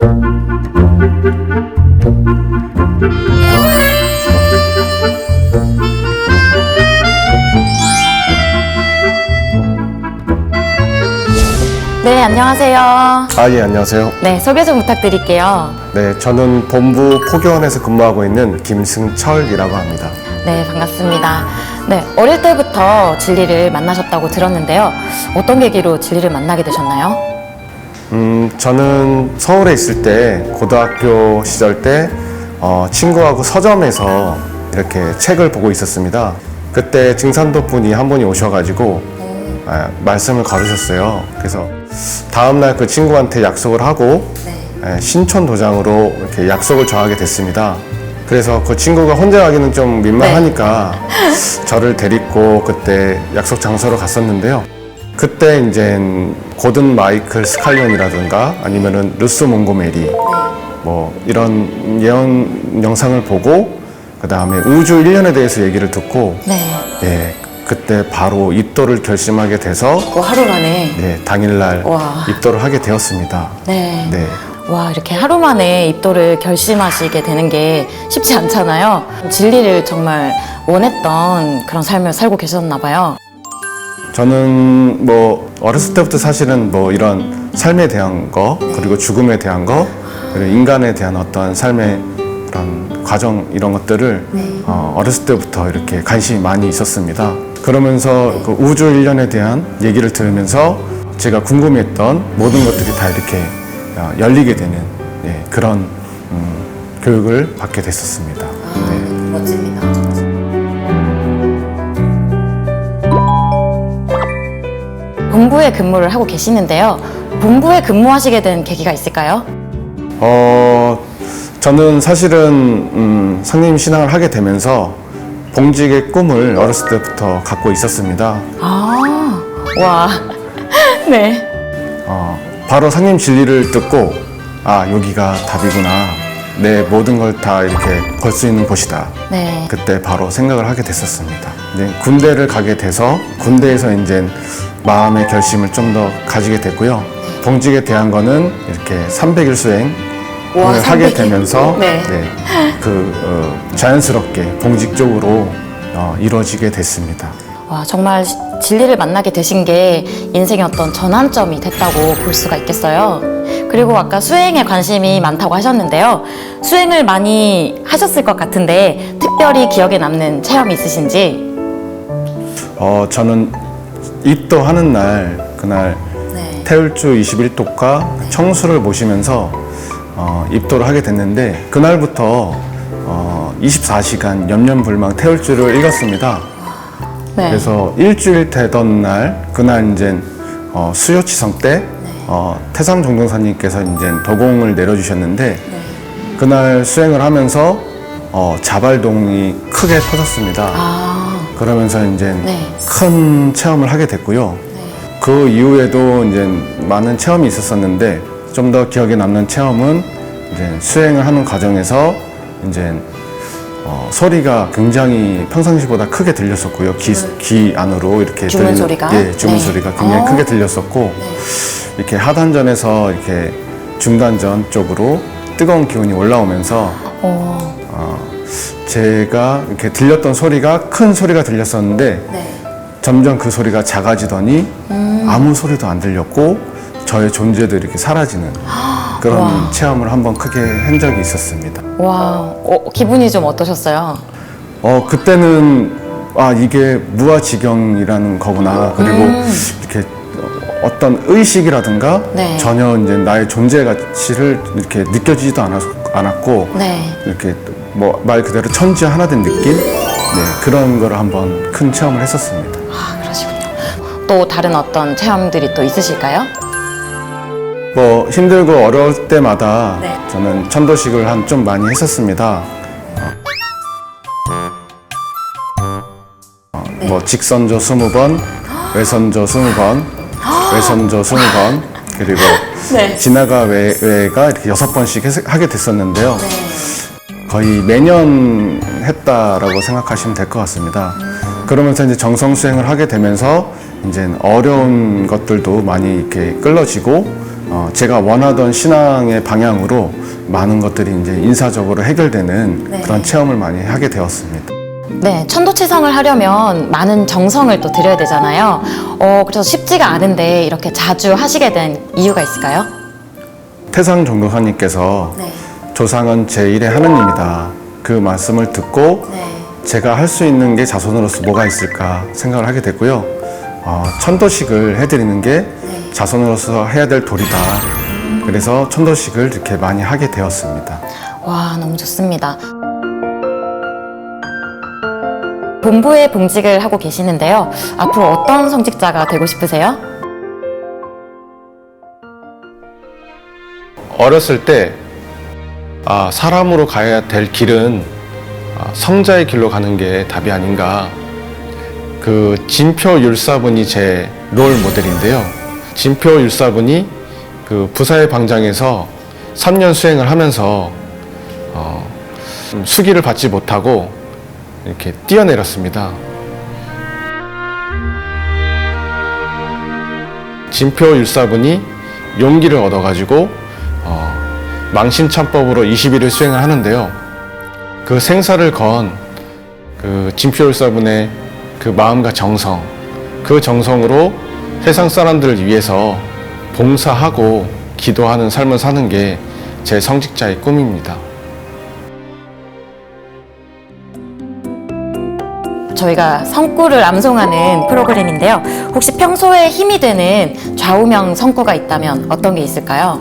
네, 안녕하세요. 예, 안녕하세요. 네, 소개 좀 부탁드릴게요. 네, 저는 본부 포교원에서 근무하고 있는 김승철이라고 합니다. 네, 반갑습니다. 네, 어릴 때부터 진리를 만나셨다고 들었는데요. 어떤 계기로 진리를 만나게 되셨나요? 저는 서울에 있을 때, 고등학교 시절 때, 친구하고 서점에서 이렇게 책을 보고 있었습니다. 그때 증산도 분이 한 분이 오셔가지고, 말씀을 걸으셨어요. 그래서 다음날 그 친구한테 약속을 하고, 신촌 도장으로 이렇게 약속을 정하게 됐습니다. 그래서 그 친구가 혼자 가기는 좀 민망하니까 저를 데리고 그때 약속 장소로 갔었는데요. 그때 이제 고든 마이클 스칼리온이라든가 아니면은 루스 몽고메리 뭐 이런 예언 영상을 보고 그 다음에 우주 1년에 대해서 얘기를 듣고 예, 그때 바로 입도를 결심하게 돼서 하루 만에. 네, 당일날 와. 입도를 하게 되었습니다. 네. 네. 와, 이렇게 하루 만에 입도를 결심하시게 되는 게 쉽지 않잖아요. 진리를 정말 원했던 그런 삶을 살고 계셨나 봐요. 저는 뭐 어렸을 때부터 사실은 뭐 이런 삶에 대한 거 그리고 죽음에 대한 거 그리고 인간에 대한 어떤 삶의 그런 과정 이런 것들을 어렸을 때부터 이렇게 관심이 많이 있었습니다. 그러면서 그 우주 1년에 대한 얘기를 들으면서 제가 궁금했던 모든 것들이 다 이렇게 열리게 되는 그런 교육을 받게 됐었습니다. 네. 멋집니다. 본부에 근무를 하고 계시는데요. 본부에 근무하시게 된 계기가 있을까요? 저는 사실은 상님 신앙을 하게 되면서 봉직의 꿈을 어렸을 때부터 갖고 있었습니다. 와, 네. 바로 상님 진리를 듣고 여기가 답이구나. 내 모든 걸 다 이렇게 걸 수 있는 곳이다. 네. 그때 바로 생각을 하게 됐었습니다. 이제 군대를 가게 돼서 군대에서 이제 마음의 결심을 좀 더 가지게 됐고요. 봉직에 대한 거는 이렇게 300일 수행을 하게 300일. 되면서 네. 자연스럽게 봉직 쪽으로 이루어지게 됐습니다. 와, 정말 진리를 만나게 되신 게 인생의 어떤 전환점이 됐다고 볼 수가 있겠어요. 그리고 아까 수행에 관심이 많다고 하셨는데요. 수행을 많이 하셨을 것 같은데 특별히 기억에 남는 체험이 있으신지? 저는 입도하는 날, 그날 태울주 21독과 청수를 모시면서 입도를 하게 됐는데 그날부터 24시간 염려불망 태울주를 읽었습니다. 네. 그래서 일주일 되던 날, 그날 이제 수요치성 때 태상 종동사님께서 이제 도공을 내려주셨는데 그날 수행을 하면서 자발동이 크게 터졌습니다. 그러면서 이제 큰 체험을 하게 됐고요. 그 이후에도 이제 많은 체험이 있었었는데 좀 더 기억에 남는 체험은 이제 수행을 하는 과정에서 이제 소리가 굉장히 평상시보다 크게 들렸었고요. 귀 안으로 이렇게 주문 소리가? 주문 소리가 굉장히 크게 들렸었고 이렇게 하단전에서 이렇게 중단전 쪽으로 뜨거운 기운이 올라오면서 제가 이렇게 들렸던 소리가 큰 소리가 들렸었는데 점점 그 소리가 작아지더니 아무 소리도 안 들렸고 저의 존재도 이렇게 사라지는 그런 체험을 한번 크게 한 적이 있었습니다. 와, 기분이 좀 어떠셨어요? 그때는 이게 무아지경이라는 거구나. 그리고 이렇게 어떤 의식이라든가 전혀 이제 나의 존재 가치를 이렇게 느껴지지도 않았고 이렇게 뭐 말 그대로 천지 하나 된 느낌? 그런 거를 한번 큰 체험을 했었습니다. 그러시군요. 또 다른 어떤 체험들이 또 있으실까요? 뭐 힘들고 어려울 때마다 저는 천도식을 좀 많이 했었습니다. 뭐 직선조 20번, 외선조 20번, 외선조 20번, 그리고 지나가 외가 이렇게 6번씩 하게 됐었는데요. 거의 매년 했다라고 생각하시면 될 것 같습니다. 그러면서 이제 정성 수행을 하게 되면서 이제 어려운 것들도 많이 이렇게 끌어지고 제가 원하던 신앙의 방향으로 많은 것들이 이제 인사적으로 해결되는 네. 그런 체험을 많이 하게 되었습니다. 네, 천도치성을 하려면 많은 정성을 또 들여야 되잖아요. 그래서 쉽지가 않은데 이렇게 자주 하시게 된 이유가 있을까요? 태상 전도사님께서 네. 조상은 제1의 하느님이다. 그 말씀을 듣고 네. 제가 할 수 있는 게 자손으로서 뭐가 있을까 생각을 하게 됐고요. 천도식을 해드리는 게 자손으로서 해야 될 도리다. 그래서 천도식을 이렇게 많이 하게 되었습니다. 와, 너무 좋습니다. 본부의 봉직을 하고 계시는데요. 앞으로 어떤 성직자가 되고 싶으세요? 어렸을 때 사람으로 가야 될 길은 성자의 길로 가는 게 답이 아닌가. 그 진표 율사분이 제 롤 모델인데요. 진표 율사분이 그 부사의 방장에서 3년 수행을 하면서 수기를 받지 못하고 이렇게 뛰어내렸습니다. 진표 율사분이 용기를 얻어가지고 망신천법으로 20일을 수행을 하는데요. 그 생사를 건 그 진표 율사분의 그 마음과 정성, 그 정성으로 세상 사람들을 위해서 봉사하고 기도하는 삶을 사는 게 제 성직자의 꿈입니다. 저희가 성구를 암송하는 프로그램인데요. 혹시 평소에 힘이 되는 좌우명 성구가 있다면 어떤 게 있을까요?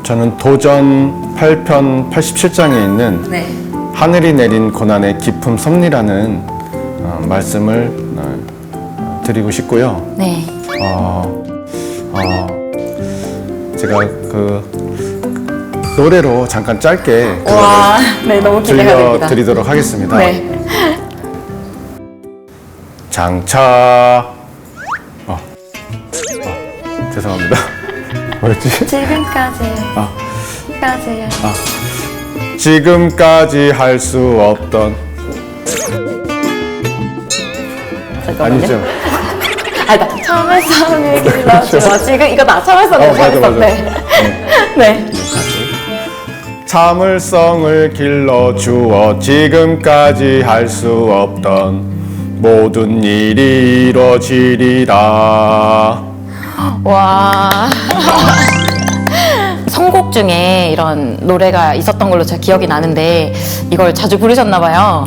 저는 도전 8편 87장에 있는 네. 하늘이 내린 고난의 깊음 섭리라는 말씀을 드리고 싶고요. 네. 제가 그 노래로 잠깐 짧게 와, 네, 너무 기대가 됩니다. 들려드리도록 하겠습니다. 네. 장차 죄송합니다. 뭐였지? 지금까지 할 수 없던 잠깐만요. 아니죠? 나 참을성을 길러주어. 지금 이거 나 참을성을 맞아. 네. 네. 참을성을 길러주어 지금까지 할 수 없던 모든 일이 이루어지리라. 와. 선곡 중에 이런 노래가 있었던 걸로 제가 기억이 나는데 이걸 자주 부르셨나 봐요.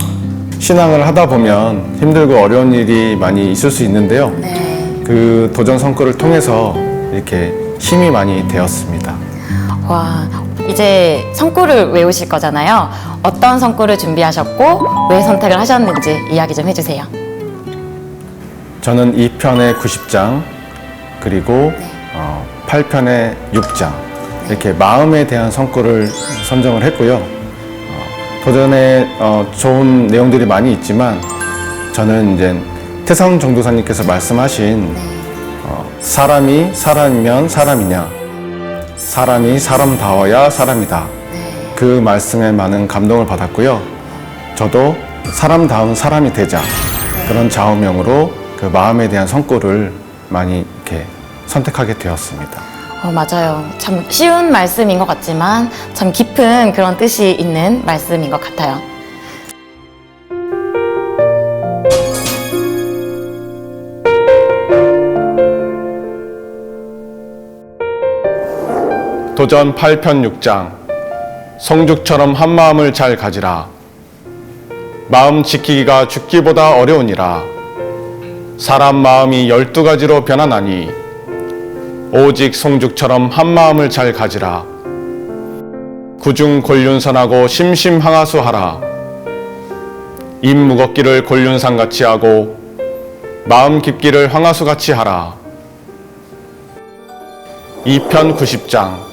신앙을 하다 보면 힘들고 어려운 일이 많이 있을 수 있는데요. 네. 그 도전 성과를 통해서 이렇게 힘이 많이 되었습니다. 와, 이제 성구를 외우실 거잖아요. 어떤 성구를 준비하셨고 왜 선택을 하셨는지 이야기 좀 해주세요. 저는 2편의 90장 그리고 8편의 6장 이렇게 마음에 대한 성구를 선정을 했고요. 도전에 좋은 내용들이 많이 있지만 저는 이제 태상 전도사님께서 말씀하신 사람이 사람이면 사람이냐, 사람이 사람다워야 사람이다. 그 말씀에 많은 감동을 받았고요. 저도 사람다운 사람이 되자 그런 좌우명으로 그 마음에 대한 성구를 많이 이렇게 선택하게 되었습니다. 맞아요. 참 쉬운 말씀인 것 같지만 참 깊은 그런 뜻이 있는 말씀인 것 같아요. 도전 8편 6장 성죽처럼 한 마음을 잘 가지라. 마음 지키기가 죽기보다 어려우니라. 사람 마음이 12가지로 변하나니 오직 성죽처럼 한 마음을 잘 가지라. 구중 곤륜선하고 심심항하수하라. 입 무겁기를 곤륜산같이 하고 마음 깊기를 황하수같이 하라. 2편 90장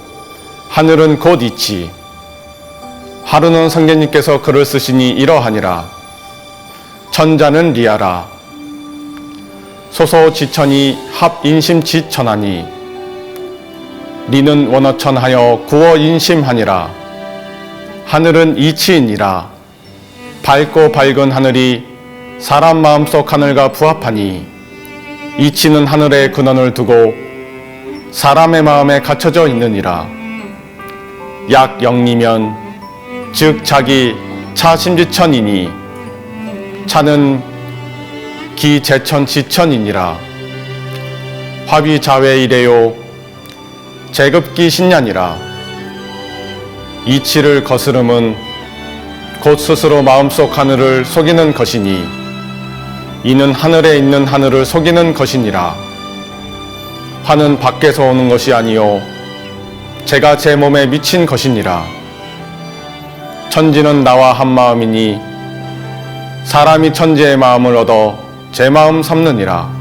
하늘은 곧 이치. 하루는 성경님께서 글을 쓰시니 이러하니라. 천자는 리하라. 소소지천이 합인심지천하니 리는 원어천하여 구어인심하니라. 하늘은 이치이니라. 밝고 밝은 하늘이 사람 마음속 하늘과 부합하니 이치는 하늘에 근원을 두고 사람의 마음에 갇혀져 있느니라. 약 영리면 즉 자기 차심지천이니 차는 기제천지천이니라. 화비자외이래요 제급기 신냐니라. 이치를 거스름은 곧 스스로 마음속 하늘을 속이는 것이니 이는 하늘에 있는 하늘을 속이는 것이니라. 화는 밖에서 오는 것이 아니요 제가 제 몸에 미친 것이니라. 천지는 나와 한 마음이니 사람이 천지의 마음을 얻어 제 마음 삼느니라.